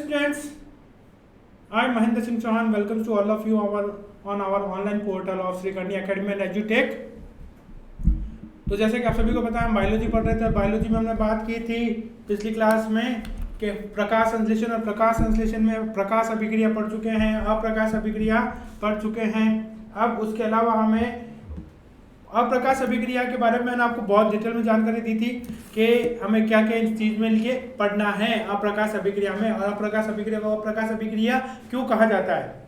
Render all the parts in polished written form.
students, I am Mahendra Singh Chauhan. Welcome to all of you on our online portal of Sri Karni Academy and EduTech. तो जैसे कि आप सभी को पता है हम बायोलॉजी पढ़ रहे थे। बायोलॉजी में हमने बात की थी पिछली क्लास में कि प्रकाश संश्लेषण और प्रकाश संश्लेषण में प्रकाश अभिक्रिया पढ़ चुके हैं, अप्रकाश अभिक्रिया पढ़ चुके हैं। अब उसके अलावा हमें अप्रकाश अभिक्रिया के बारे में मैंने आपको बहुत डिटेल में जानकारी दी थी कि हमें क्या क्या इस चीज में लिए पढ़ना है अप्रकाश अभिक्रिया में, और अप्रकाश अभिक्रिया को अप्रकाश अभिक्रिया क्यों कहा जाता है।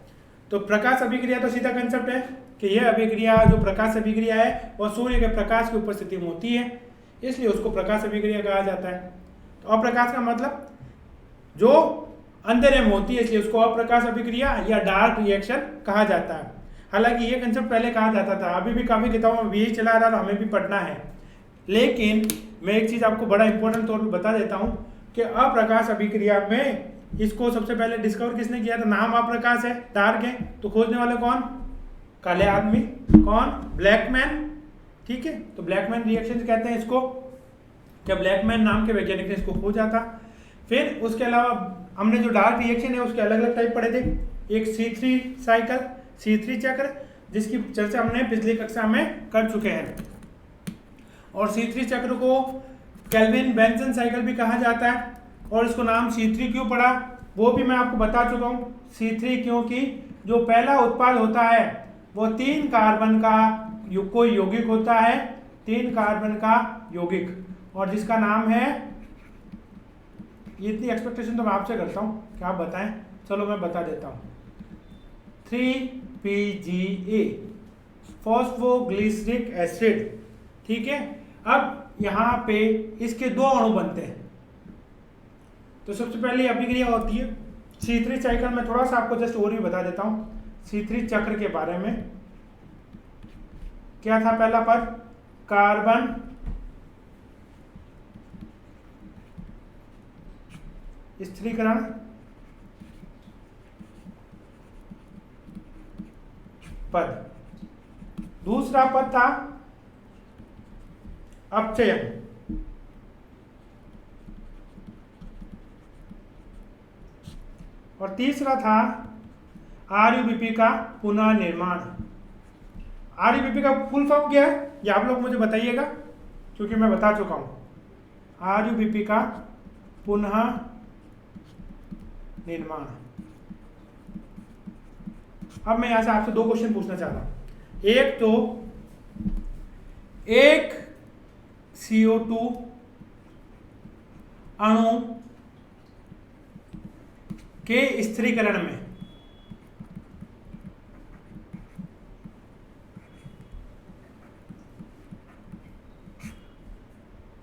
तो प्रकाश अभिक्रिया तो सीधा कंसेप्ट है कि यह अभिक्रिया जो प्रकाश अभिक्रिया है वह सूर्य के प्रकाश की उपस्थिति में होती है, इसलिए उसको प्रकाश अभिक्रिया कहा जाता है। तो अप्रकाश का मतलब जो अंधेरे में होती है, इसलिए उसको अप्रकाश अभिक्रिया या डार्क रिएक्शन कहा जाता है। हालांकि ये कंसेप्ट पहले कहा जाता था, अभी भी काफ़ी किताबों में यही चला रहा था, हमें भी पढ़ना है। लेकिन मैं एक चीज़ आपको बड़ा इंपॉर्टेंट तौर पे बता देता हूँ कि अप्रकाश अभिक्रिया में इसको सबसे पहले डिस्कवर किसने किया था। नाम अप्रकाश है, डार्क है, तो खोजने वाले कौन? काले आदमी। कौन? ब्लैकमैन। ठीक है, तो ब्लैकमैन रिएक्शन कहते हैं इसको, क्या ब्लैकमैन नाम के वैज्ञानिक ने इसको खोजा था। फिर उसके अलावा हमने जो डार्क रिएक्शन है उसके अलग अलग टाइप पढ़े थे। एक C3 साइकिल, C3 चक्र, जिसकी चर्चा हमने पिछली कक्षा में कर चुके हैं, और C3 चक्र को केल्विन बेंसन साइकिल भी कहा जाता है। और इसको नाम C3 क्यों पड़ा वो भी मैं आपको बता चुका हूँ। C3 क्योंकि जो पहला उत्पाद होता है वो 3 कार्बन का कोई यौगिक होता है, 3 कार्बन का यौगिक, और जिसका नाम है, ये इतनी एक्सपेक्टेशन तो मैं आपसे करता हूँ कि आप बताएं, चलो मैं बता देता हूँ। 3PGA, phosphoglyceric acid. ठीक है, अब यहाँ पे इसके 2 अणु बनते हैं। तो सबसे पहले अभिक्रिया होती है C3 साइकिल में। थोड़ा सा आपको जस्ट और भी बता देता हूँ C3 चक्र के बारे में। क्या था पहला पद? कार्बन स्थिरीकरण, पद। दूसरा पद था अपचयन, और तीसरा था RUBP का पुनः निर्माण। RUBP का फुल फॉर्म क्या है ये आप लोग मुझे बताइएगा, क्योंकि मैं बता चुका हूं। RUBP का पुनः निर्माण। अब मैं यहां से आपसे 2 क्वेश्चन पूछना चाहता हूं। एक तो एक CO2 अणु के स्थिरीकरण में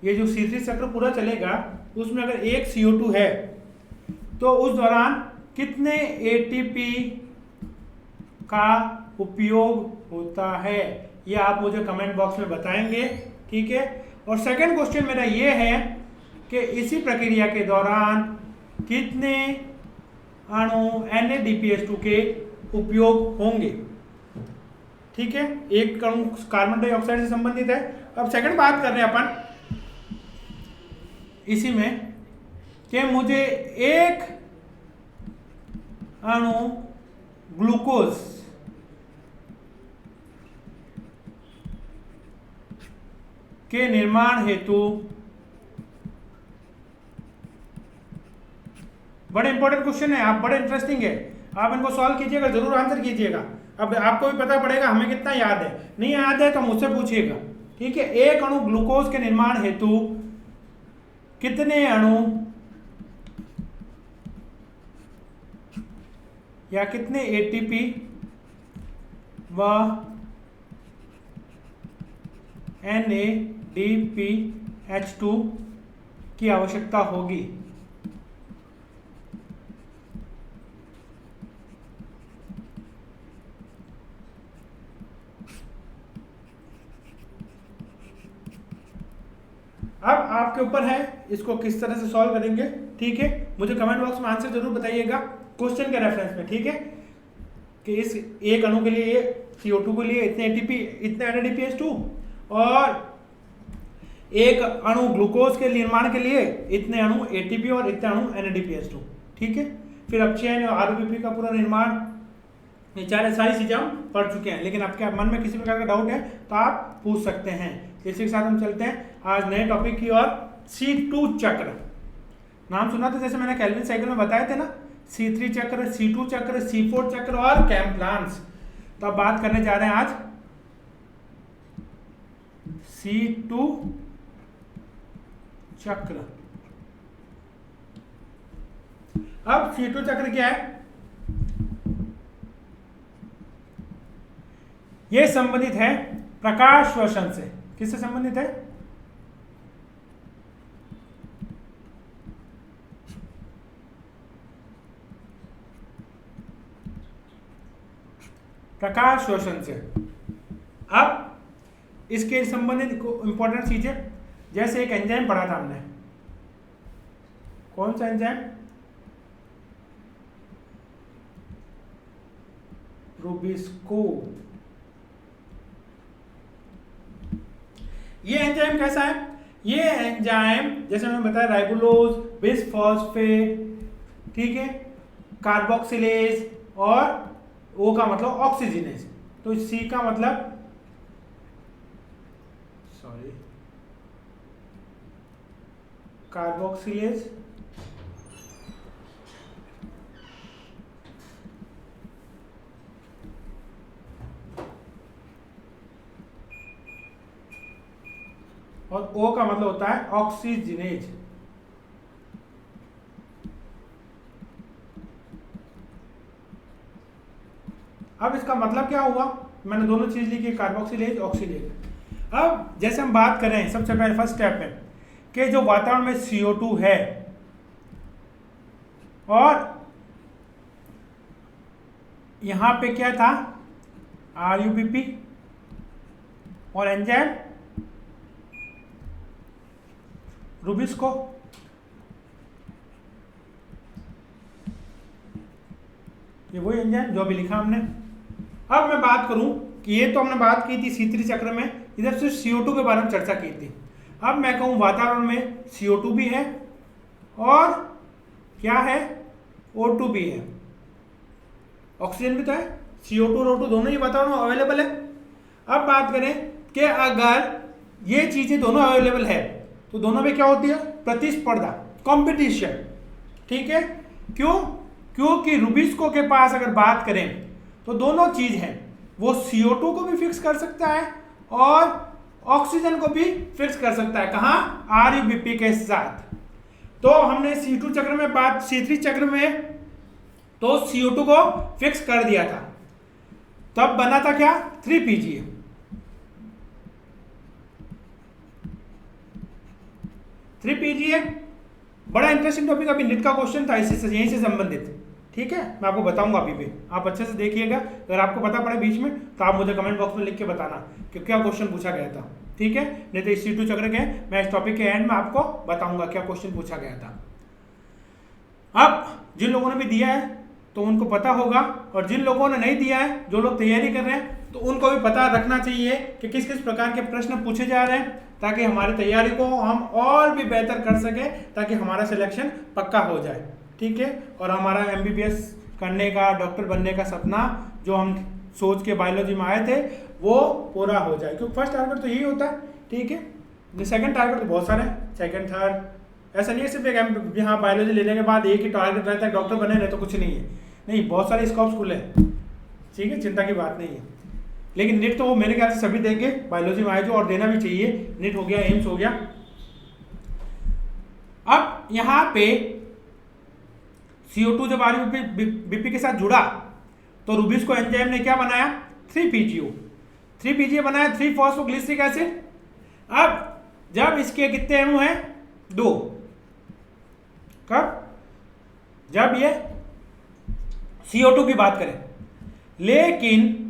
ये जो C3 चक्र पूरा चलेगा उसमें अगर एक CO2 है तो उस दौरान कितने ATP का उपयोग होता है, ये आप मुझे कमेंट बॉक्स में बताएंगे। ठीक है, और सेकंड क्वेश्चन मेरा ये है कि इसी प्रक्रिया के दौरान कितने अणु NADPH2 के उपयोग होंगे। ठीक है, एक अणु कार्बन डाइऑक्साइड से संबंधित है। अब सेकंड बात कर रहे हैं अपन इसी में कि मुझे एक अणु ग्लूकोज के निर्माण हेतु, बड़े इंपॉर्टेंट क्वेश्चन है, आप बड़े इंटरेस्टिंग है, आप इनको सॉल्व कीजिएगा, जरूर आंसर कीजिएगा। अब आपको भी पता पड़ेगा हमें कितना याद है, नहीं याद है तो मुझसे पूछिएगा। ठीक है, एक अणु ग्लूकोज के निर्माण हेतु कितने अणु या कितने ATP व NADPH2 की आवश्यकता होगी। अब आपके ऊपर है इसको किस तरह से सॉल्व करेंगे। ठीक है, मुझे कमेंट बॉक्स में आंसर जरूर बताइएगा क्वेश्चन के रेफरेंस में। ठीक है, कि इस एक अणु के लिए CO2 के लिए इतने ATP, इतने NADPH2, और एक अणु ग्लूकोज के निर्माण के लिए इतने अणु ATP और इतने अणु NADPH2। ठीक है, फिर अपचयन और आरयूबीपी का पूरा निर्माण, ये सारी चीजें हम पढ़ चुके हैं। लेकिन आपके मन में किसी प्रकार का डाउट है तो आप पूछ सकते हैं। इसी के साथ हम चलते हैं आज नए टॉपिक की ओर। C2 चक्र नाम सुना था, जैसे मैंने केल्विन साइकिल में बताए थे ना, C3 चक्र, C2 चक्र, C4 चक्र और कैम्प्लांस। तो अब बात करने जा रहे हैं आज C2 चक्र। अब C2 चक्र क्या है? यह संबंधित है प्रकाश श्वसन से। किससे संबंधित है? प्रकाश श्वसन से। अब इसके संबंधित इंपॉर्टेंट चीजें, जैसे एक एंजाइम पढ़ा था हमने, कौन सा एंजाइम? रुबिस्को। ये एंजाइम कैसा है? ये एंजाइम जैसे मैंने बताया राइबोलोज, बिसफॉस्फेट, ठीक है, कार्बोक्सिलेज, और O का मतलब ऑक्सीजनेज, तो C का मतलब कार्बोक्सिलेज, और O का मतलब होता है ऑक्सीजनेज। अब इसका मतलब क्या हुआ? मैंने दोनों चीज लिखी, कार्बोक्सिलेज, ऑक्सीलेज। अब जैसे हम बात करें सबसे पहले फर्स्ट स्टेप में कि जो वातावरण में CO2 है और यहां पे क्या था? RUBP और एंजाइम रुबिस्को। ये वही एंजाइम जो अभी लिखा हमने। अब मैं बात करूं कि ये तो हमने बात की थी C3 चक्र में, इधर सिर्फ CO2 के बारे में चर्चा की थी। अब मैं कहूं वातावरण में CO2 भी है और क्या है? O2 भी है, ऑक्सीजन भी तो है। CO2 और O2 दोनों ही वातावरण में अवेलेबल है। अब बात करें कि अगर ये चीजें दोनों अवेलेबल है तो दोनों में क्या होती है? प्रतिस्पर्धा, कॉम्पिटिशन, ठीक है। क्यों? क्योंकि रुबिस्को के पास अगर बात करें तो दोनों चीज हैं, वो CO2 को भी फिक्स कर सकता है और ऑक्सीजन को भी फिक्स कर सकता है। कहां? RUBP के साथ। तो हमने C2 चक्र में बात, C3 चक्र में तो CO2 को फिक्स कर दिया था, तब बना था क्या? 3PGA। 3PGA बड़ा इंटरेस्टिंग टॉपिक, अभी नीट का क्वेश्चन था इसी से, यहीं से संबंधित, ठीक है। मैं आपको बताऊंगा अभी भी, आप अच्छे से देखिएगा। अगर आपको पता पड़े बीच में तो आप मुझे कमेंट बॉक्स में लिख के बताना कि क्या क्वेश्चन पूछा गया था, ठीक है। नहीं तो C2 चक्र के मैं इस टॉपिक के एंड में आपको बताऊंगा क्या क्वेश्चन पूछा गया था। अब जिन लोगों ने भी दिया है तो उनको पता होगा, और जिन लोगों ने नहीं दिया है, जो लोग तैयारी कर रहे हैं, तो उनको भी पता रखना चाहिए कि किस किस प्रकार के प्रश्न पूछे जा रहे हैं, ताकि हमारी तैयारी को हम और भी बेहतर कर सकें, ताकि हमारा सिलेक्शन पक्का हो जाए, ठीक है। और हमारा MBBS करने का, डॉक्टर बनने का सपना जो हम सोच के बायोलॉजी में आए थे वो पूरा हो जाए। क्योंकि फर्स्ट टारगेट तो यही होता है, ठीक है। सेकंड टारगेट तो बहुत सारे हैं, सेकंड थर्ड, ऐसा नहीं है सिर्फ एक यहाँ बायोलॉजी लेने के बाद एक ही टारगेट रहता है डॉक्टर बने, नहीं तो कुछ नहीं है, नहीं, बहुत सारे स्कोप्स खुले हैं, ठीक है, चिंता की बात नहीं है। लेकिन नीट तो वो मेरे ख्याल से सभी देंगे, बायोलॉजी में आए जो, और देना भी चाहिए। नीट हो गया, एम्स हो गया। अब यहाँ पे CO2 जब RUBP के साथ जुड़ा तो रुबिस्को एंजाइम ने क्या बनाया? 3PGO, 3PGA बनाया, 3-फॉस्फोग्लिसरिक एसिड। अब जब इसके कितने अणु हैं? 2। कब? जब ये CO2 की बात करें। लेकिन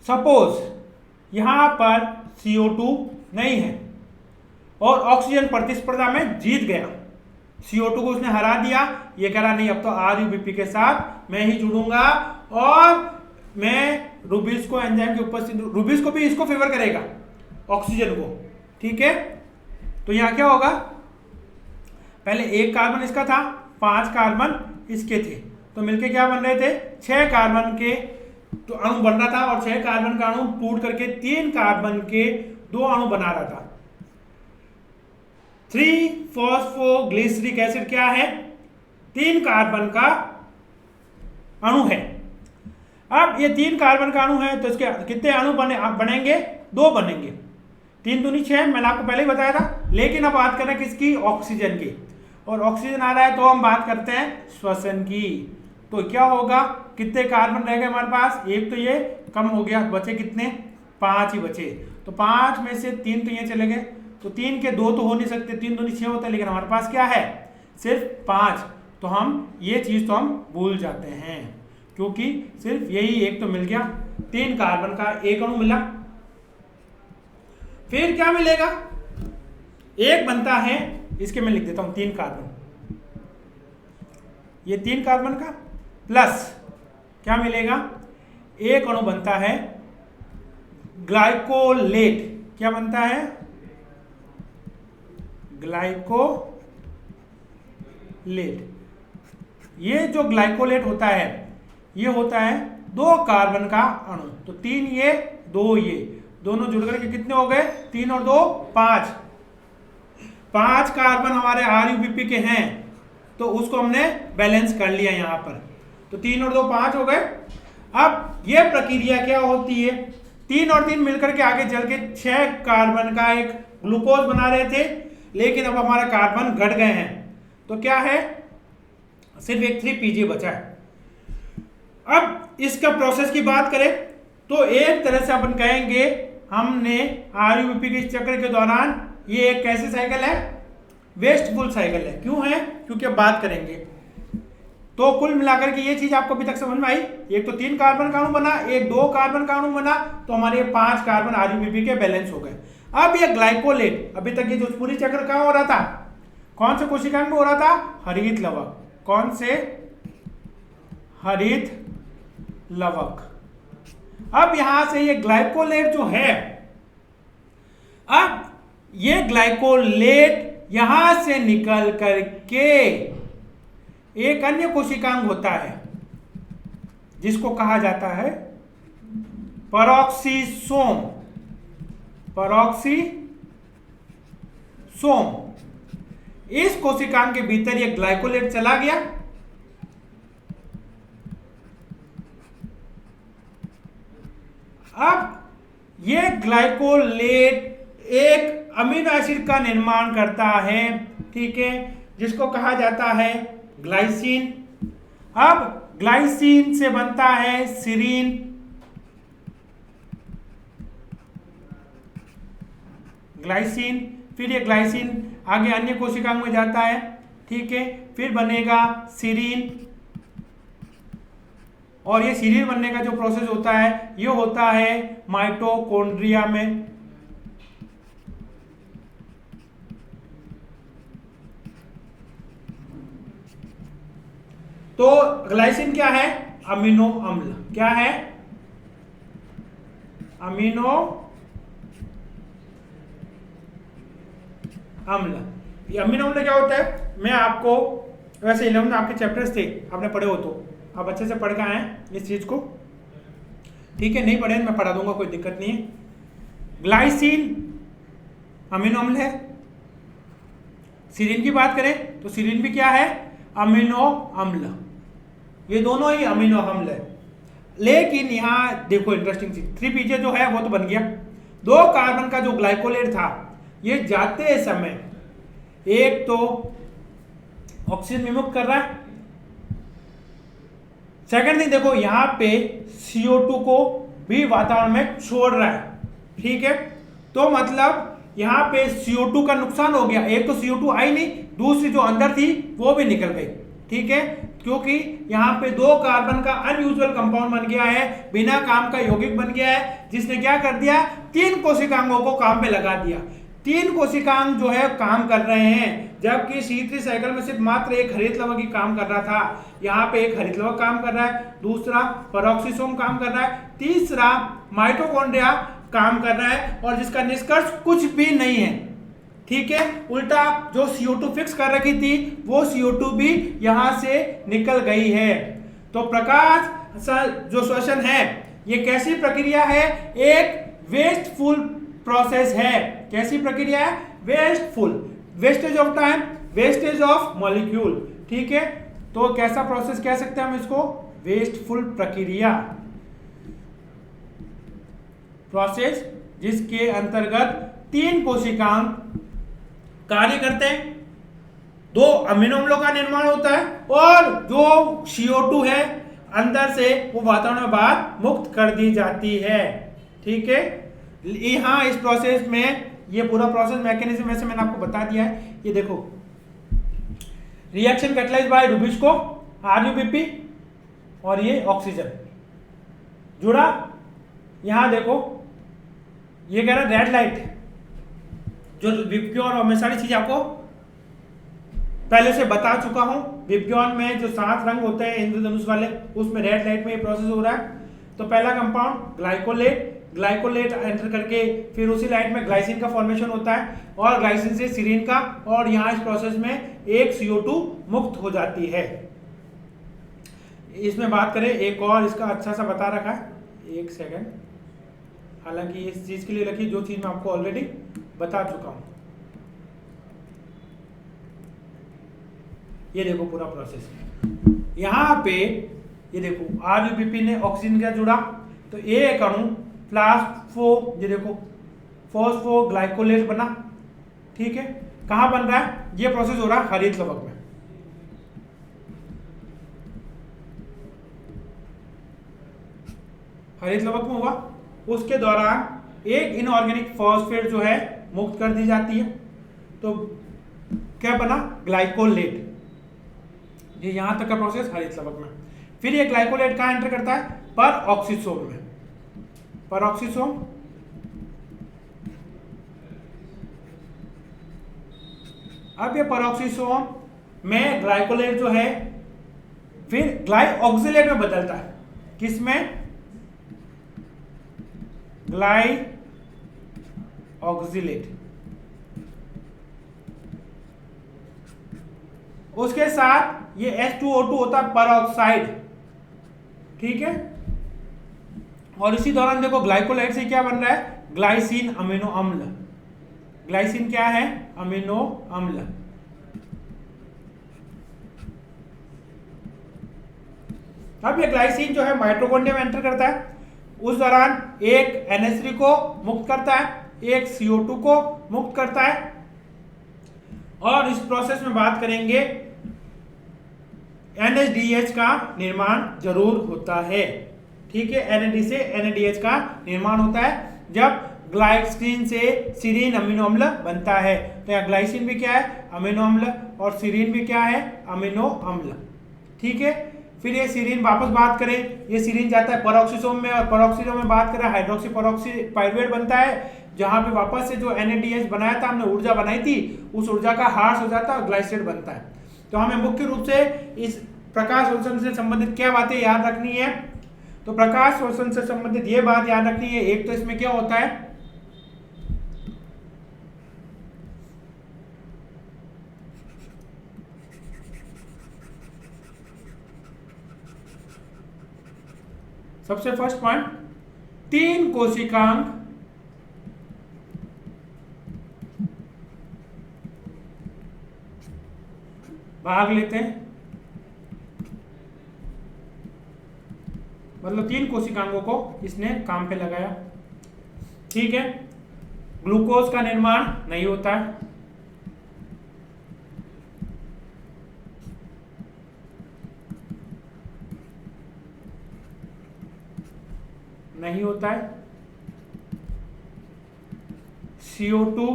सपोज यहां पर CO2 नहीं है और ऑक्सीजन प्रतिस्पर्धा में जीत गया, CO2 को उसने हरा दिया, ये कह रहा नहीं अब तो RUBP के साथ मैं ही जुड़ूंगा और मैं रुबिस्को एंजाइम की उपस्थिति, रुबिस्को भी इसको फेवर करेगा, ऑक्सीजन को, ठीक है। तो यहां क्या होगा? पहले 1 कार्बन इसका था, 5 कार्बन इसके थे, तो मिलके क्या बन रहे थे, 6 कार्बन के तो अणु बन रहा था, और 6 कार्बन का अणु टूट करके 3 कार्बन के 2 अणु बना रहा था। 3-फॉस्फोग्लिसरिक एसिड क्या है, 3 कार्बन का अणु है। अब ये 3 कार्बन का अणु है तो इसके कितने अणु बनेंगे, 2 बनेंगे। 3 दूनी 6, मैंने आपको पहले ही बताया था। लेकिन अब बात कर रहे हैं किसकी, ऑक्सीजन की, और ऑक्सीजन आ रहा है तो हम बात करते हैं श्वसन की। तो क्या होगा, कितने कार्बन रह गए हमारे पास, एक तो ये कम हो गया, बचे कितने, 5 ही बचे। तो 5 में से 3 तो ये चले गए, तो 3 के 2 तो हो नहीं सकते, 3 दूनी 6 होता है, लेकिन हमारे पास क्या है, सिर्फ 5। तो हम ये चीज तो हम भूल जाते हैं, क्योंकि सिर्फ यही एक तो मिल गया, 3 कार्बन का एक अणु मिला। फिर क्या मिलेगा, एक बनता है, इसके मैं लिख देता हूं 3 कार्बन, ये 3 कार्बन का प्लस क्या मिलेगा, एक अणु बनता है ग्लाइकोलेट। क्या बनता है, ग्लाइकोलेट। ये जो ग्लाइकोलेट होता है, ये होता है 2 कार्बन का अणु। तो 3 ये 2 ये दोनों जुड़ करके कितने हो गए, 3 और 2 5। 5 कार्बन हमारे RUBP के हैं, तो उसको हमने बैलेंस कर लिया यहाँ पर। तो 3 और 2 5 हो गए। अब ये प्रक्रिया क्या होती है, 3 और 3 मिलकर के आगे चल के 6 कार्बन का एक ग्लूकोज बना रहे थे, लेकिन अब हमारा कार्बन घट गए हैं, तो क्या है, सिर्फ एक 3PG बचा है। अब इसका प्रोसेस की बात करें तो एक तरह से अपन कहेंगे, हमने RUBP के चक्र के दौरान, ये एक कैसी साइकिल है, वेस्टफुल साइकिल है। क्यों है, क्योंकि अब बात करेंगे। तो कुल मिलाकर के ये चीज आपको अभी तक समझ में आई, एक तो 3 कार्बन का अणु बना, एक 2 कार्बन का अणु बना, तो हमारे 5 कार्बन RUBP के बैलेंस हो गए। अब ये ग्लाइकोलेट, अभी तक ये जो पूरी चक्र कहां हो रहा था, कौन से कोशिकांग में हो रहा था, हरित लवक। कौन से, हरित लवक। अब यहां से ये ग्लाइकोलेट जो है, अब ये ग्लाइकोलेट यहां से निकल करके एक अन्य कोशिकांग होता है जिसको कहा जाता है पेरोक्सीसोम। पेरोक्सीसोम, इस कोशिकांग के भीतर ये ग्लाइकोलेट चला गया। अब ये ग्लाइकोलेट एक अमीनो एसिड का निर्माण करता है, ठीक है, जिसको कहा जाता है ग्लाइसिन। अब ग्लाइसिन से बनता है सीरीन, ग्लाइसिन, फिर ये ग्लाइसिन आगे अन्य कोशिकांग में जाता है, ठीक है, फिर बनेगा सीरीन। और ये सीरीन बनने का जो प्रोसेस होता है, ये होता है माइटोकॉन्ड्रिया में। तो ग्लाइसिन क्या है, अमीनो अम्ल। क्या है, अमीनो अम्ल। ये अमीनो अम्ल क्या होता है, मैं आपको, वैसे 11 में आपके चैप्टर्स थे, आपने पढ़े हो तो आप अच्छे से पढ़ के आए इस चीज को, ठीक है, नहीं पढ़े मैं पढ़ा दूंगा, कोई दिक्कत नहीं है। ग्लाइसिन अमीनो अम्ल है। सीरीन की बात करें तो सीरीन भी क्या है, अमीनो अम्ल। ये दोनों ही अमीनो अम्ल है। लेकिन यहां देखो इंटरेस्टिंग चीज, 3PJ जो है वो तो बन गया। 2 कार्बन का जो ग्लाइकोलेट था, ये जाते समय एक तो ऑक्सीजन विमुक्त कर रहा है, सेकंड थिंग देखो यहां पे CO2 को भी वातावरण में छोड़ रहा है, ठीक है। तो मतलब यहां पे CO2 का नुकसान हो गया, एक तो CO2 आई नहीं, दूसरी जो अंदर थी वो भी निकल गई, ठीक है, क्योंकि यहां पे 2 कार्बन का अनयूजुअल कंपाउंड बन गया है, बिना काम का यौगिक बन गया है, जिसने क्या कर दिया, 3 कोशिकांगों को काम पे लगा दिया। 3 कोशिकांग जो है काम कर रहे हैं, जबकि C3 साइकिल में सिर्फ मात्र एक हरित लवक ही काम कर रहा था। यहाँ पे एक हरित लवक काम कर रहा है, दूसरा पेरोक्सीसोम काम कर रहा है, तीसरा माइटोकॉन्ड्रिया काम कर रहा है, और जिसका निष्कर्ष कुछ भी नहीं है, ठीक है। उल्टा जो CO2 फिक्स कर रखी थी वो CO2 भी यहां से निकल गई है। तो प्रकाश जो श्वसन है ये कैसी प्रक्रिया है? एक वेस्टफुल प्रोसेस है। कैसी प्रक्रिया है? Wasteful, wastage of time, wastage of molecule. ठीक है, तो कैसा प्रोसेस कह सकते हैं हम इसको? वेस्टफुल प्रक्रिया, प्रोसेस जिसके अंतर्गत 3 कोशिकांग कार्य करते हैं, 2 अमीनो अम्लों का निर्माण होता है और जो CO2 है अंदर से वो वातावरण में बाहर मुक्त कर दी जाती है। ठीक है, यहाँ इस प्रोसेस में ये पूरा प्रोसेस मैकेनिज्म वैसे मैंने आपको बता दिया है। ये देखो, reaction catalysed by RuBisCO, RUBP, और ये ऑक्सीजन जुड़ा। यहां देखो ये कह रहा है रेड लाइट, जो विपक्योन और मैं सारी चीजें आपको पहले से बता चुका हूं। विपक्योन में जो 7 रंग होते हैं इंद्रधनुष वाले, उसमें रेड लाइट में ये प्रोसेस हो रहा है। तो पहला कंपाउंड ग्लाइकोलेट, ग्लाइकोलेट एंटर करके फिर उसी लाइट में ग्लाइसिन का फॉर्मेशन होता है और ग्लाइसिन से सीरीन का, और यहाँ इस प्रोसेस में एक CO2 मुक्त हो जाती है। इसमें बात करें एक और इसका अच्छा सा बता रखा है, एक सेकंड, हालांकि इस चीज के लिए रखी जो चीज मैं आपको ऑलरेडी बता चुका हूं। ये देखो पूरा प्रोसेस, यहाँ पे ये देखो RUBP ने ऑक्सीजन का जुड़ा, तो एक अणु ये देखो फॉस्फोग्लाइकोलेट बना। ठीक है, कहां बन रहा है? ये प्रोसेस हो रहा है हरित लवक में। हरित लवक में हुआ, उसके दौरान एक इनऑर्गेनिक फॉस्फेट जो है मुक्त कर दी जाती है, तो क्या बना? ग्लाइकोलेट। ये यहां तक का प्रोसेस हरित लवक में। फिर ये ग्लाइकोलेट कहां एंटर करता है? परऑक्सीसोम में। परऑक्सीसोम, अब ये परऑक्सीसोम में ग्लाइकोलेट जो है फिर ग्लाइऑक्सिलेट में बदलता है। किसमें? ग्लाइऑक्सिलेट। उसके साथ ये H2O2 होता है परऑक्साइड। ठीक है, और इसी दौरान देखो ग्लाइकोलाइट से क्या बन रहा है? ग्लाइसिन अमीनो अम्ल। ग्लाइसिन क्या है? अमीनो अम्ल। अब ये ग्लाइसिन जो है माइटोकॉन्ड्रिया में एंटर करता है, उस दौरान एक NH3 को मुक्त करता है, एक CO2 को मुक्त करता है, और इस प्रोसेस में बात करेंगे NADH का निर्माण जरूर होता है। ठीक है, NAD से NADH का निर्माण होता है जब ग्लाइसिन से सीरीन अमीनो अम्ल बनता है। तो यहाँ ग्लाइसिन भी क्या है? अमीनो अम्ल, और सीरीन भी क्या है? अमीनो अम्ल। ठीक है, फिर ये सीरीन वापस बात करें, ये सीरीन जाता है परऑक्सीसोम में, और परऑक्सीसोम में बात करें हाइड्रोक्सी परऑक्सी पाइरुवेट बनता है, जहां पे वापस से जो NADH बनाया था, हमने ऊर्जा बनाई थी, उस ऊर्जा का ह्रास हो जाता है और ग्लाइसेट बनता है। तो हमें मुख्य रूप से इस प्रकाश शोषण से संबंधित क्या बातें याद रखनी है? तो प्रकाश शोषण से संबंधित ये बात याद रखनी है, एक तो इसमें क्या होता है? सबसे फर्स्ट पॉइंट, 3 कोशिकांग भाग लेते हैं, मतलब 3 कोशिकांगों को इसने काम पे लगाया। ठीक है, ग्लूकोज का निर्माण नहीं होता है, नहीं होता है, CO2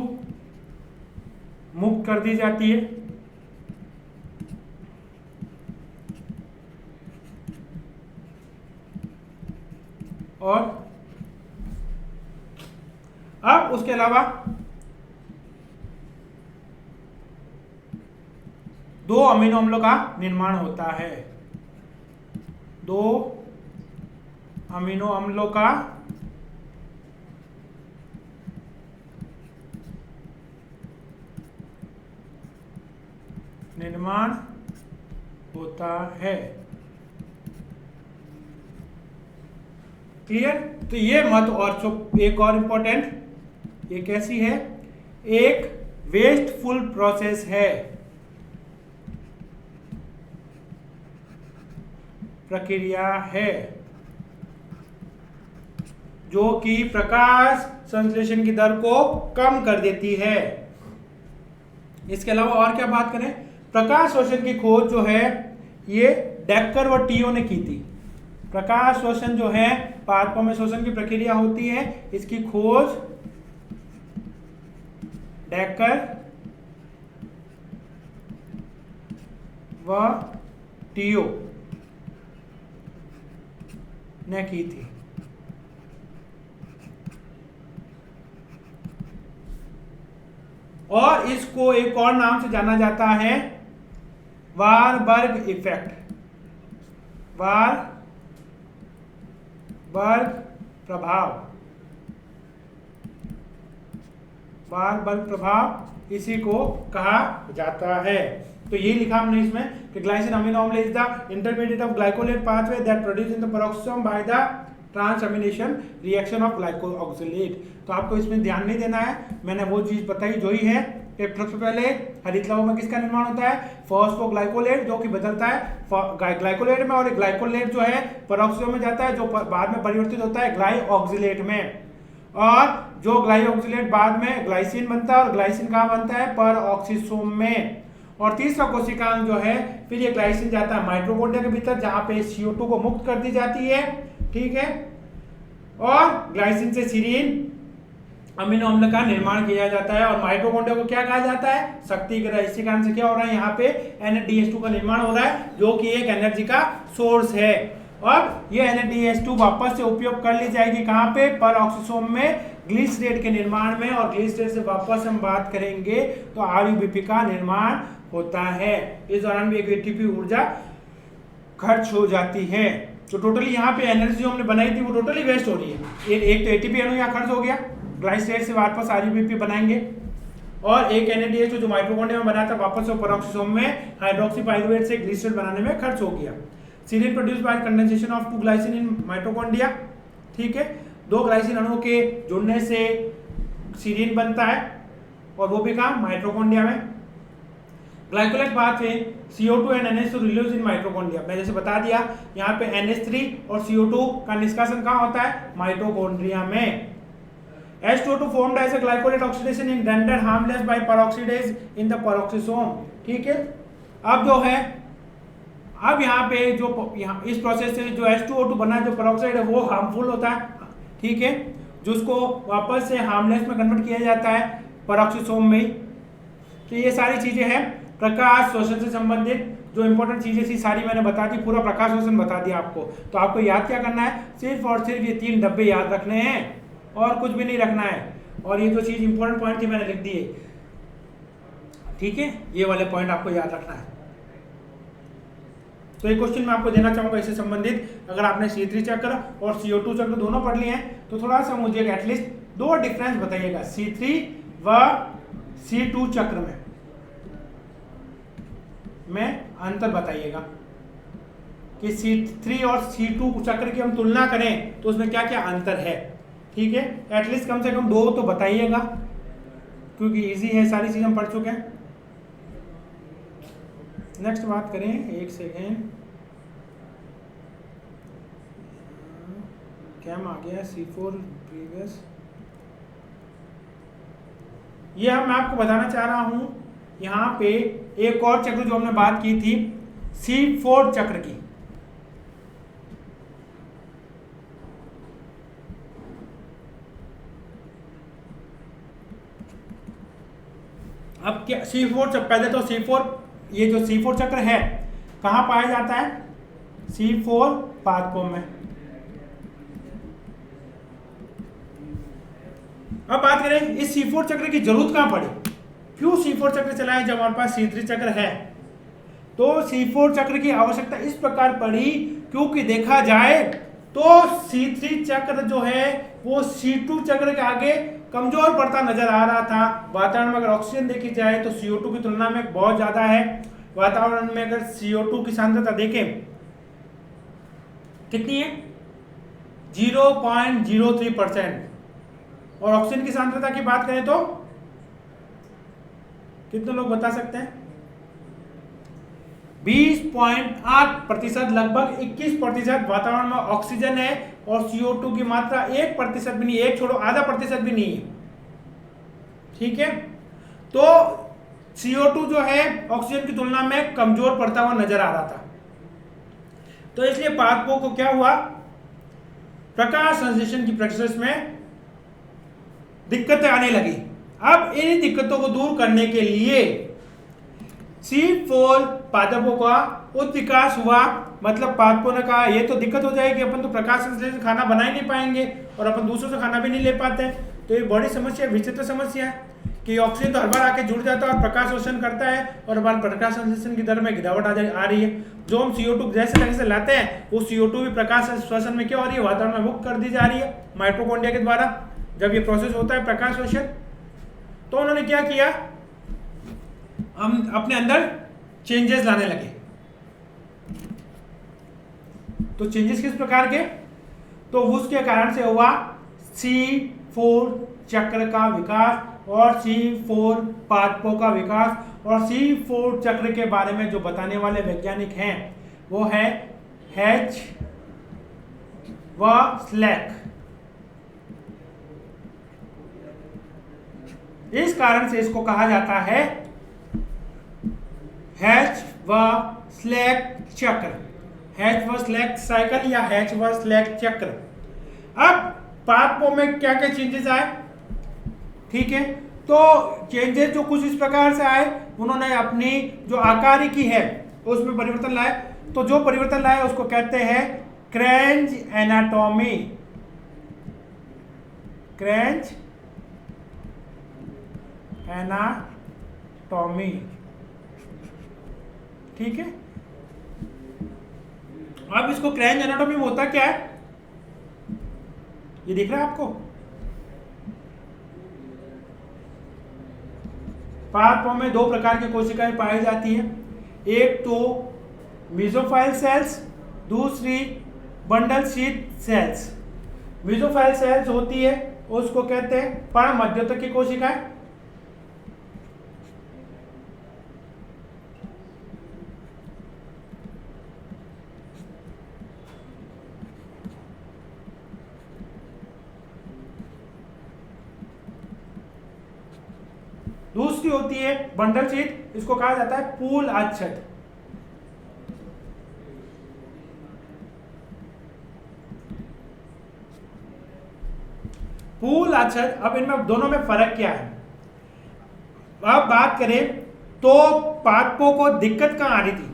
मुक्त कर दी जाती है, और अब उसके अलावा 2 अमीनो अम्लों का निर्माण होता है। 2 अमीनो अम्लों का निर्माण होता है। क्लियर। तो ये मत, और एक और इंपॉर्टेंट, ये कैसी है, एक वेस्टफुल प्रोसेस है, प्रक्रिया है, जो कि प्रकाश संश्लेषण की दर को कम कर देती है। इसके अलावा और क्या बात करें, प्रकाश शोषण की खोज जो है ये डेकर व टीओ ने की थी। प्रकाश शोषण जो है, पादपों में शोषण की प्रक्रिया होती है, इसकी खोज डेकर व टीओ ने की थी। और इसको एक और नाम से जाना जाता है वारबर्ग इफेक्ट, वारबर्ग प्रभाव, वारबर्ग प्रभाव इसी को कहा जाता है। तो ये लिखा हमने इसमें कि ग्लाइसिन अमीनो अम्ल is the intermediate of glycolate pathway that produce in the peroxisome by the transamination reaction of glyoxylate. तो आपको इसमें ध्यान नहीं देना है, मैंने वो चीज बताई जो ही है कि सबसे पहले हरित लवण में किसका निर्माण होता है, फॉस्फोग्लाइकोलेट, जो कि बदलता है ग्लाइकोलेट में, और एक ग्लाइकोलेट जो है पेरोक्सोसोम में जाता है, जो बाद में परिवर्तित होता है ग्लाइऑक्सिलेट में। और जो ग्लाइऑक्सिलेट बाद में ग्लाइसिन बनता है, और ग्लाइसिन कहाँ बनता है, पेरोक्सिसोम में। और तीसरा कोशिकांग जो है, फिर ये ग्लाइसिन जाता है माइटोकॉन्ड्रिया के भीतर, जहां पे CO2 को मुक्त कर दी जाती है, ठीक है। और ग्लाइसिन से सीरीन अमीनो अम्ल का निर्माण किया जाता है, और माइटोकॉन्ड्रिया को क्या कहा जाता है, शक्ति ग्रह। इसी कारण से क्या हो रहा है, यहाँ पे NADH2 का निर्माण हो रहा है, जो कि एक एनर्जी का सोर्स है। अब ये NADH2 वापस से उपयोग कर ली जाएगी कहाँ पे, पेरोक्सिसोम में, ग्लिसरेट के निर्माण में। और ग्लिसरेट से वापस हम बात करेंगे तो RUBP का निर्माण होता है। इस दौरान भी एक ATP ऊर्जा खर्च हो जाती है। तो टोटली यहाँ पे एनर्जी जो हमने बनाई थी वो टोटली वेस्ट हो रही है। एक तो ATP अणु यहाँ खर्च हो गया, ग्लाइसरेट से वापस RUBP बनाएंगे, और एक NADH जो माइटोकॉन्ड्रिया में बना था वापस वो पेरोक्सिसोम में हाइड्रोक्सी पाइरुवेट से ग्लिसरेट बनाने में खर्च हो गया। Serine produce by condensation of 2 glycine in mitochondria, ठीक है। 2 ग्लाइसिन अणुओं के जुड़ने से सीरीन बनता है, और वो भी कहाँ, माइटोकॉन्ड्रिया में। Glycolate pathway CO2 and NH2 release in mitochondria. मैं जैसे बता दिया, यहाँ पे NH3 और CO2 का निष्कासन कहाँ होता है, माइटोकॉन्ड्रिया में। H2O2 formed as a glycolate oxidation in rendered harmless by peroxidase in the peroxisome, ठीक है। अब जो है, अब यहाँ पे जो यहाँ इस प्रोसेस से जो H2O2 बना जो पेरोक्साइड है वो हार्मफुल होता है, ठीक है, जिसको वापस से हार्मलेस में कन्वर्ट किया जाता है पेरोक्सिसोम में ही। तो ये सारी चीजें हैं प्रकाश शोषण से संबंधित, जो इंपॉर्टेंट चीजें थी सारी मैंने बता दी, पूरा प्रकाश शोषण बता दिया आपको। तो आपको याद क्या करना है, सिर्फ और सिर्फ ये 3 डब्बे याद रखने हैं, और कुछ भी नहीं रखना है। और ये जो चीज इंपॉर्टेंट पॉइंट थी मैंने लिख दिए, ठीक है, ये वाले पॉइंट आपको याद रखना है। तो एक क्वेश्चन मैं आपको देना चाहूंगा इससे संबंधित, अगर आपने C3 चक्र और CO2 चक्र दोनों पढ़ लिए हैं तो थोड़ा सा मुझे एटलीस्ट 2 डिफरेंस बताइएगा C3 व C2 चक्र में अंतर बताइएगा कि C3 और C2 चक्र की हम तुलना करें तो उसमें क्या क्या अंतर है, ठीक है। एटलीस्ट कम से कम 2 तो बताइएगा, क्योंकि इजी है, सारी चीज़ हम पढ़ चुके हैं। नेक्स्ट बात करें, एक सेकेंड, क्या आ गया C4 प्रीवियस, ये मैं आपको बताना चाह रहा हूं यहाँ पे एक और चक्र जो हमने बात की थी C4 चक्र की। अब क्या C4 चक्र, पहले तो C4, ये जो C4 चक्र है कहाँ पाया जाता है, C4 पादपों में। अब बात करें इस C4 चक्र की जरूरत कहाँ पड़ी, क्यों C4 चक्र चलाएं जब हमारे पास C3 चक्र है। तो C4 चक्र की आवश्यकता इस प्रकार पड़ी क्योंकि देखा जाए तो C3 चक्र जो है वो C2 चक्र के आगे कमजोर पड़ता नजर आ रहा था। वातावरण में अगर ऑक्सीजन देखी जाए तो CO2 की तुलना में बहुत ज्यादा है। वातावरण में अगर CO2 की सांद्रता देखें कितनी है, 0.03%। और ऑक्सीजन की सांद्रता की बात करें तो कितने लोग बता सकते हैं? 20.8%, लगभग 21% वातावरण में ऑक्सीजन है और CO2 की मात्रा 1% भी नहीं, एक छोड़ो आधा प्रतिशत भी नहीं है। ठीक है, तो CO2 जो है ऑक्सीजन की तुलना में कमजोर पड़ता हुआ नजर आ रहा था। तो इसलिए पादपों को क्या हुआ, प्रकाश संश्लेषण की प्रोसेस में दिक्कतें आने लगी। अब इन दिक्कतों को दूर करने के लिए C4 पादपों का उच्च विकास हुआ। मतलब पादपों ने कहा ये तो दिक्कत हो जाएगी, अपन तो प्रकाश संश्लेषण से खाना बना ही नहीं पाएंगे और अपन दूसरों से खाना भी नहीं ले पाते हैं। तो ये बड़ी समस्या, विचित्र समस्या है कि ऑक्सीजन तो हर बार आके जुड़ जाता है और प्रकाश शोषण करता है और हमारे प्रकाश संश्लेषण की दर में गिरावट आ रही है। जो हम CO2 जैसे तरीके से लाते हैं वो CO2 भी प्रकाश शोषण में क्या हो रही है, वातावरण में मुक्त कर दी जा रही है माइटोकॉन्ड्रिया के द्वारा जब ये प्रोसेस होता है प्रकाश शोषण। तो उन्होंने क्या किया, हम अपने अंदर चेंजेस लाने लगे। तो चेंजेस किस प्रकार के, तो उसके कारण से हुआ C4 चक्र का विकास और C4 पादपों का विकास। और C4 चक्र के बारे में जो बताने वाले वैज्ञानिक हैं वो है हैच व स्लैक। इस कारण से इसको कहा जाता है हैच व स्लैक चक्र, हैच व स्लैक साइकिल या हैच व स्लैक चक्र। अब पादपों में क्या क्या चेंजेस आए, ठीक है, तो चेंजेस जो कुछ इस प्रकार से आए, उन्होंने अपनी जो आकारिकी है उसमें परिवर्तन लाए। तो जो परिवर्तन लाए उसको कहते हैं क्रेंज एनाटॉमी, क्रेंज एनाटॉमी। ठीक है, अब इसको क्रेंज एनाटॉमी में होता क्या है, ये दिख रहा है आपको, पादपों में दो प्रकार की कोशिकाएं पाई जाती हैं, एक तो मेसोफाइल सेल्स, दूसरी bundle sheath cells. Mesophyll cells होती है उसको कहते हैं पर्णमध्योतक की कोशिकाएं, दूसरी होती है बंडल शीथ, इसको कहा जाता है पूल आच्छद। पूल आच्छद, अब इनमें दोनों में फर्क क्या है। अब बात करें तो पादपों को दिक्कत कहां आ रही थी,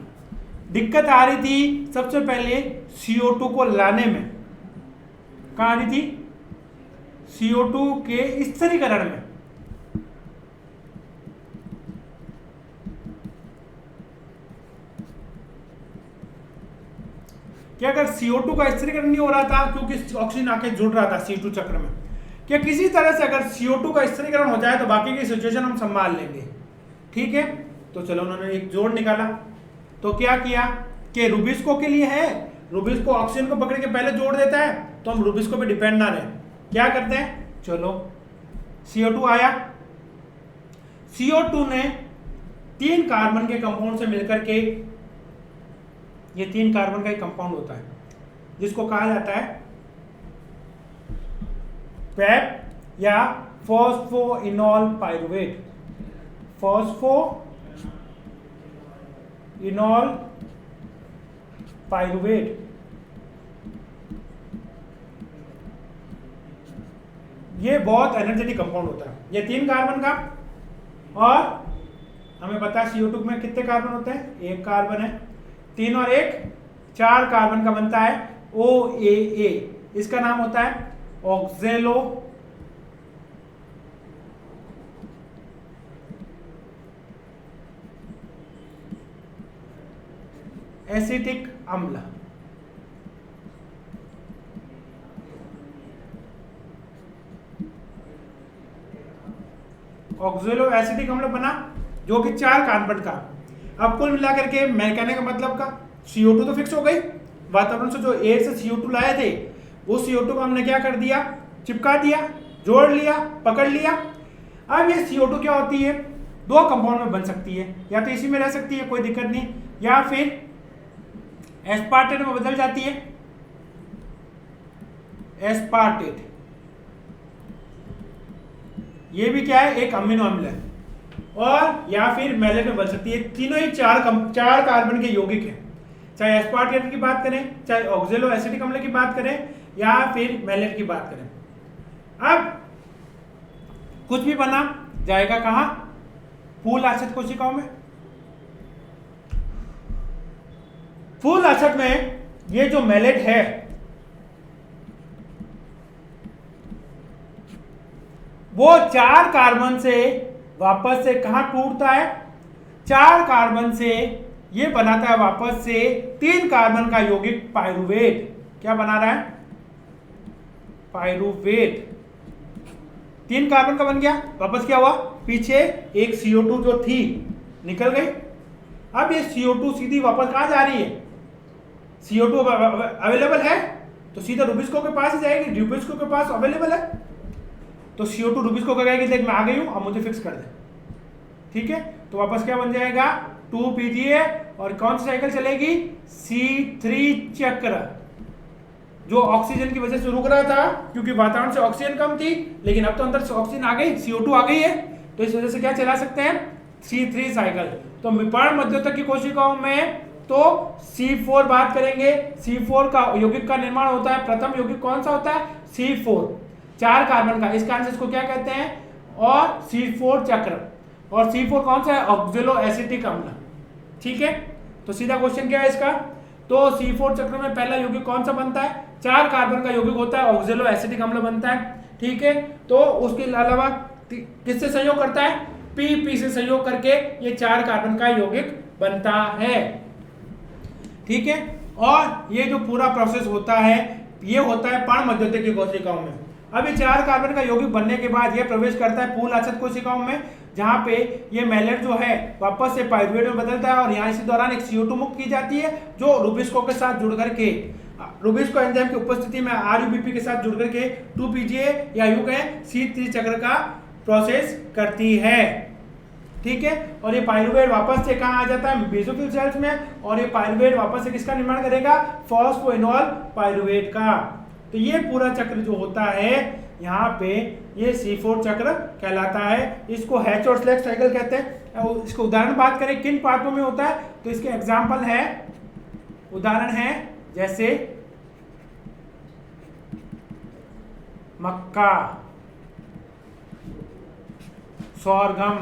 दिक्कत आ रही थी सबसे पहले CO2 को लाने में। कहां आ रही थी, CO2 के स्थिरीकरण में। क्या अगर CO2 का स्थिरीकरण नहीं हो रहा था क्योंकि ऑक्सीजन आके जुड़ रहा था C2 चक्र में, क्या किसी तरह से अगर CO2 का स्थिरीकरण हो जाए तो बाकी की सिचुएशन हम संभाल लेंगे। ठीक है, तो चलो उन्होंने एक जोड़ निकाला। तो क्या किया कि रुबिस्को के लिए है, रुबिस्को ऑक्सीजन को पकड़ के पहले जोड़ देता है तो हम रुबिस्को पे डिपेंड ना रहे। क्या करते हैं, चलो CO2 आया, CO2 ने 3 कार्बन के कंपाउंड से मिलकर के, ये 3 कार्बन का एक कंपाउंड होता है जिसको कहा जाता है पैप या फॉस्फोइनॉल पाइरुवेट, फॉस्फोइनॉल पाइरुवेट। ये बहुत एनर्जेटिक कंपाउंड होता है, ये 3 कार्बन का, और हमें पता है CO2 में कितने कार्बन होते हैं, 1 कार्बन है, 3 और 1 4 कार्बन का बनता है OAA। इसका नाम होता है ऑक्जेलो एसिटिक अम्ल। ऑक्जेलो एसिटिक अम्ल बना जो कि 4 कार्बन का। अब कुल मिलाकर के मैं कहने का मतलब का CO2 तो फिक्स हो गई, वातावरण से जो एयर से CO2 लाए थे उस CO2 को हमने क्या कर दिया, चिपका दिया, जोड़ लिया, पकड़ लिया। अब ये CO2 क्या होती है, दो कंपाउंड में बन सकती है, या तो इसी में रह सकती है कोई दिक्कत नहीं, या फिर एस्पार्टेट में बदल जाती है, एस्पार्टेट, ये भी क्या है, एक अमीनो अम्ल है, और या फिर मैलेट में बदल सकती है। तीनों ही चार कार्बन के यौगिक हैं, चाहे एस्पार्टेट की बात करें, चाहे ऑक्जेलो एसिटिक अम्ल की बात करें, या फिर मैलेट की बात करें। अब कुछ भी बना जाएगा कहां, फूल आश्रित कोशिकाओं में। फूल आश्रित में ये जो मैलेट है वो 4 कार्बन से वापस से कहां टूटता है, 4 कार्बन से ये बनाता है वापस से 3 कार्बन का यौगिक पाइरुवेट। क्या बना रहा है, पाइरुवेट। 3 कार्बन का बन गया, वापस क्या हुआ, पीछे एक CO2 जो थी निकल गई। अब ये CO2 सीधी वापस कहां जा रही है, CO2 अवेलेबल है तो सीधा रुबिस्को के पास ही जाएगी, रुबिस्को के पास अवेलेबल है तो CO2 रुबिस्को को कहेगी देख मैं आ गई हूं, अब मुझे फिक्स कर दे, ठीक है। तो वापस क्या बन जाएगा, 2PGA, और कौन सी साइकिल चलेगी, C3 चक्र, जो ऑक्सीजन की वजह से रुक रहा था क्योंकि वातावरण से ऑक्सीजन कम थी, लेकिन अब तो अंदर से ऑक्सीजन आ गई, CO2 आ गई है, तो इस वजह से क्या चला सकते हैं, C3 साइकिल। तो पर्ण मध्यस्थक की कोशिकाओं में तो C4 बात करेंगे, C4 का यौगिक का निर्माण होता है, प्रथम यौगिक कौन सा होता है, C4, 4 कार्बन का, इस कारण से इसको क्या कहते हैं, और C4 चक्र, और C4 कौन सा है, ऑक्जेलो एसिटिक अम्ल, ठीक है। तो सीधा क्वेश्चन क्या है इसका, तो C4 चक्र में पहला यौगिक कौन सा बनता है, 4 कार्बन का यौगिक होता है, ऑक्जेलो एसिटिक अम्ल बनता है, ठीक है। तो उसके अलावा किससे सहयोग करता है, PP से सहयोग करके ये 4 कार्बन का यौगिक बनता है, ठीक है। और ये जो पूरा प्रोसेस होता है ये होता है पर्ण मध्यस्थक की कोशिकाओं में। अब ये 4 कार्बन का यौगिक बनने के बाद ये प्रवेश करता है फूल आश्रित कोशिकाओं में, जहां पे ये मैलेट जो है वापस से पाइरुवेट में बदलता है, और यहाँ इसी दौरान एक CO2 मुक्त की जाती है जो रुबिस्को के साथ जुड़ करके, रुबिस्को एंजाइम की उपस्थिति में RUBP के साथ जुड़ करके 2PGA या यूं कहें C3 चक्र का प्रोसेस करती है, ठीक है। और ये पाइरुवेट वापस से कहां आ जाता है, बेसोफिल सेल्स में, और ये पाइरुवेट वापस से किसका निर्माण करेगा, फॉस्फोइनोल पाइरुवेट का। तो ये पूरा चक्र जो होता है यहाँ पे ये C4 चक्र कहलाता है, इसको हैच और स्लेक साइकिल कहते हैं। इसको उदाहरण बात करें किन पार्टों में होता है, तो इसके एग्जाम्पल है, उदाहरण है जैसे मक्का, सोरगम,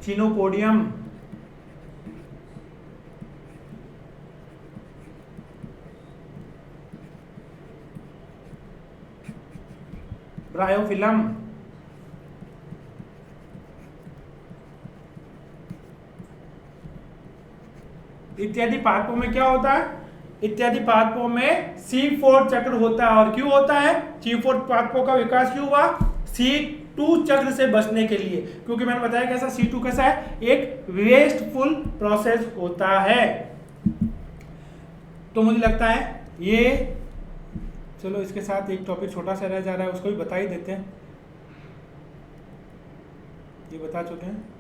चिनोपोडियम, ब्रायोफिलम, इत्यादि पादपों में क्या होता है, इत्यादि पादपों में C4 चक्र होता है। और क्यों होता है, C4 पादपों का विकास क्यों हुआ, C2 चक्र से बचने के लिए, क्योंकि मैंने बताया कैसा C2 कैसा है, एक वेस्टफुल प्रोसेस होता है। तो मुझे लगता है ये, चलो इसके साथ एक टॉपिक छोटा सा रह जा रहा है, उसको भी बता ही देते हैं, ये बता चुके हैं।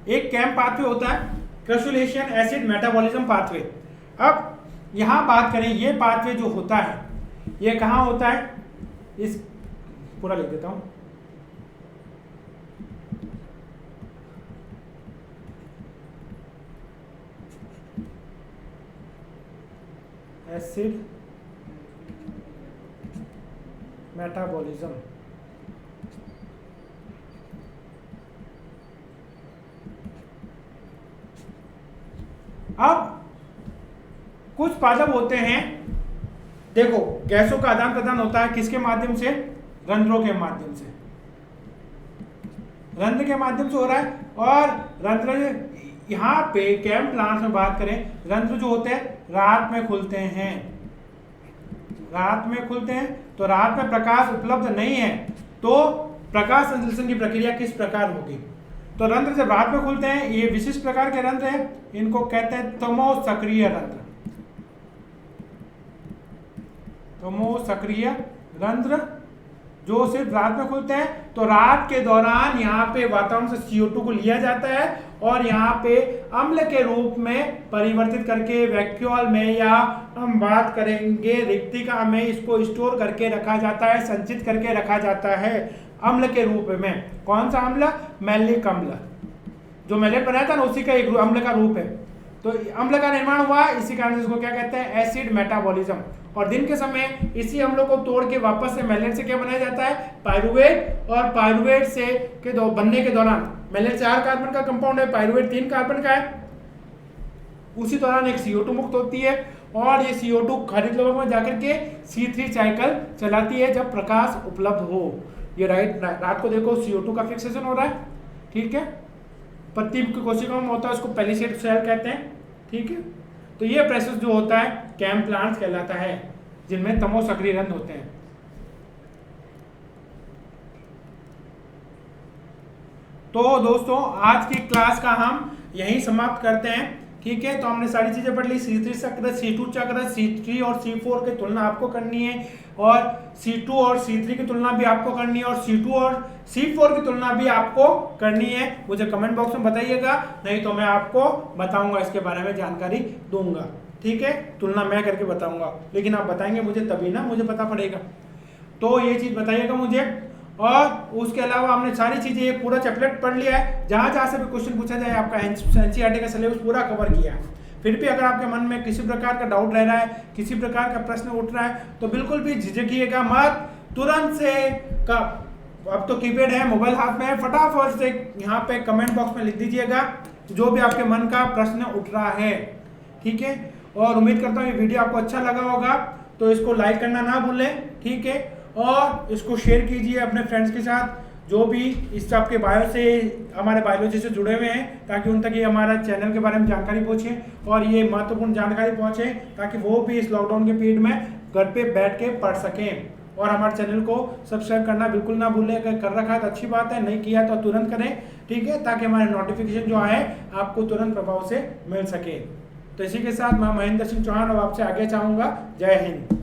एक कैम पाथवे होता है, क्रसुलेशन एसिड मेटाबॉलिज्म पाथवे। अब यहां बात करें, ये पाथवे जो होता है ये कहां होता है, इस पूरा लिख देता हूं, एसिड मेटाबॉलिज्म। अब कुछ पादप होते हैं, देखो गैसों का आदान प्रदान होता है किसके माध्यम से, रंध्रों के माध्यम से, रंध्र के माध्यम से हो रहा है। और रंध्र यहाँ पे कैम प्लांट्स में बात करें, रंध्र जो होते हैं रात में खुलते हैं, रात में खुलते हैं। तो रात में प्रकाश उपलब्ध नहीं है तो प्रकाश संश्लेषण की प्रक्रिया किस प्रकार होगी, तो रंध्र जब रात में खुलते हैं, ये विशिष्ट प्रकार के रंध्र हैं, इनको कहते हैं तमो सक्रिय रंध्र। तमो सक्रिय रंध्र जो सिर्फ रात में खुलते हैं। तो रात के दौरान यहाँ पे वातावरण से CO2 को लिया जाता है और यहाँ पे अम्ल के रूप में परिवर्तित करके वैक्यूल में, या हम बात करेंगे रिक्तिका में, इसको स्टोर करके रखा जाता है, संचित करके रखा जाता है अम्ल के रूप में। कौन सा अम्ल? मैलिक अम्ल। जो मैलेट बनाया था ना, उसी का एक अम्ल का रूप है। तो अम्ल का निर्माण हुआ, इसी कारण इसको क्या कहते हैं? Acid metabolism. और दिन के समय इसी अम्लों को तोड़ के वापस से मैलेट से क्या बनाया जाता है? पायरुवेट। और पायरुवेट से बनने के दौरान, मैलेट 4 कार्बन का कंपाउंड है, पायरुवेट 3 कार्बन का है, उसी दौरान एक CO2 मुक्त होती है और ये CO2 हरित लवक में जाकर के C3 साइकिल चलाती है जब प्रकाश उपलब्ध हो। ये रात को देखो CO2 का फिक्सेशन हो रहा है, ठीक है। पत्ती की कोशिकाओं में होता है, उसको पेलिसेड सेल कहते हैं, ठीक है। तो ये प्रोसेस जो होता है कैम प्लांट्स कहलाता है, जिनमें तमो सक्रिय रंध्र होते हैं। तो दोस्तों आज की क्लास का हम यहीं समाप्त करते हैं, ठीक है। तो हमने सारी चीजें पढ़ ली। C3 चक्र, C2 चक्र, C3 और C4 की तुलना आपको करनी है, और C2 और C3 की तुलना भी आपको करनी है, और C2 और C4 की तुलना भी आपको करनी है। मुझे कमेंट बॉक्स में बताइएगा, नहीं तो मैं आपको बताऊंगा, इसके बारे में जानकारी दूंगा, ठीक है। तुलना मैं करके बताऊंगा, लेकिन आप बताएंगे मुझे तभी ना मुझे पता पड़ेगा। तो ये चीज बताइएगा मुझे। और उसके अलावा हमने सारी चीजें, ये पूरा चैप्टर पढ़ लिया है, जहां जहां से भी क्वेश्चन पूछा जाए आपका NCERT का सिलेबस पूरा कवर किया है। फिर भी अगर आपके मन में किसी प्रकार का डाउट रह रहा है, किसी प्रकार का प्रश्न उठ रहा है, तो बिल्कुल भी झिझकिएगा मत, तुरंत से अब तो कीपैड है, मोबाइल हाथ में है, फटाफट से यहाँ पे कमेंट बॉक्स में लिख दीजिएगा जो भी आपके मन का प्रश्न उठ रहा है, ठीक है। और उम्मीद करता हूँ ये वीडियो आपको अच्छा लगा होगा, तो इसको लाइक करना ना भूलें, ठीक है। और इसको शेयर कीजिए अपने फ्रेंड्स के साथ, जो भी इस आपके बायो से, हमारे बायोलॉजी से जुड़े हुए हैं, ताकि उन तक ये हमारा चैनल के बारे में जानकारी पहुंचे और ये महत्वपूर्ण जानकारी पहुंचे, ताकि वो भी इस लॉकडाउन के पीरियड में घर पे बैठ के पढ़ सकें। और हमारे चैनल को सब्सक्राइब करना बिल्कुल ना भूलें, अगर कर रखा है तो अच्छी बात है, नहीं किया तो तुरंत करें, ठीक है, ताकि हमारे नोटिफिकेशन जो है आपको तुरंत प्रभाव से मिल सके। तो इसी के साथ मैं महेंद्र सिंह चौहान अब आपसे आगे चाहूँगा। जय हिंद।